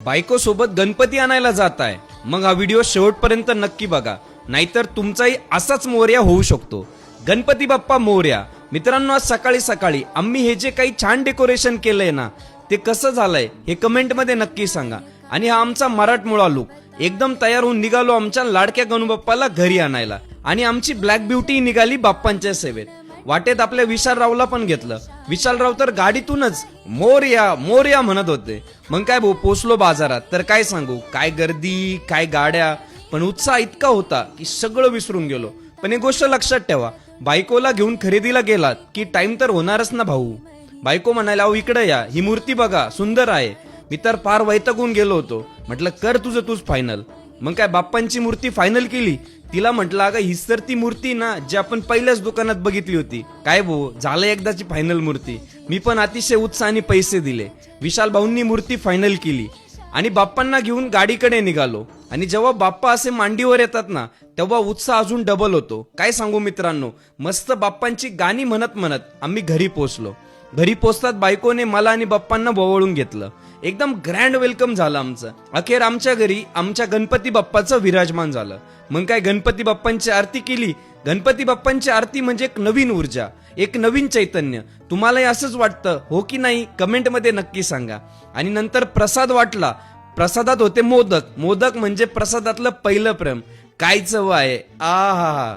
बायको सोबत गणपती आणायला जाताय, मग हा व्हिडिओ शेवटपर्यंत नक्की बघा, नाहीतर तुमचाही असाच मोरया होऊ शकतो. गणपती बाप्पा मोरया. मित्रांनो, आज सकाळी सकाळी आम्ही हे जे काही छान डेकोरेशन केलंय ना, ते कसं झालंय हे कमेंट मध्ये नक्की सांगा. आणि हा आमचा मराठमोळा लुक. एकदम तयार होऊन निघालो आमच्या लाडक्या गणूबाप्पाला घरी आणायला. आणि आमची ब्लॅक ब्युटी निघाली बाप्पांच्या सेवेत. वाटेत आपल्या विशालरावला पण घेतलं. विशालराव तर गाडीतूनच मोरया मोरया म्हणत होते. मग काय भाऊ, पोचलो बाजारात तर काय सांगू, काय गर्दी, काय गाड्या, पण उत्साह इतका होता की सगळं विसरून गेलो. पण एक गोष्ट लक्षात ठेवा, बायकोला घेऊन खरेदीला गेलात की टाइम तर होणारच ना भाऊ. बायको म्हणायला, अहो इकडे या, ही मूर्ती बघा, सुंदर आहे. मी तर फार वैतागून गेलो होतो. म्हटलं कर तुझं तूच फायनल. मग काय बाप्पांची मूर्ती फायनल केली. तिला म्हटलं, अगं हीच तर ती मूर्ती ना जी आपण पहिल्याच दुकानात बघितली होती. काय भाऊ, झालं एकदाची फायनल मूर्ती. मी पण अतिशय उत्साहाने पैसे दिले. विशाल भाऊंनी मूर्ती फायनल केली आणि बाप्पांना घेऊन गाडीकडे निघालो. आणि जेव्हा बाप्पा असे मांडीवर येतात ना, तेव्हा उत्साह अजून डबल होतो. काय सांगू मित्रांनो, मस्त बाप्पांची गाणी म्हणत म्हणत आम्ही घरी पोहोचलो. घरी पोचतात बायकोने मला आणि बाप्पांना बोवळून घेतलं. एकदम ग्रँड वेलकम झालं आमचं. अखेर आमच्या घरी आमच्या गणपती बाप्पाचं विराजमान झालं. मग काय गणपती बाप्पांची आरती केली. गणपती बाप्पांची आरती म्हणजे एक नवीन ऊर्जा, एक नवीन चैतन्य. तुम्हालाही असंच वाटतं हो की नाही, कमेंटमध्ये नक्की सांगा. आणि नंतर प्रसाद वाटला. प्रसादात होते मोदक. मोदक म्हणजे प्रसादातलं पहिलं प्रेम. काय चव आहे, आ हा हा.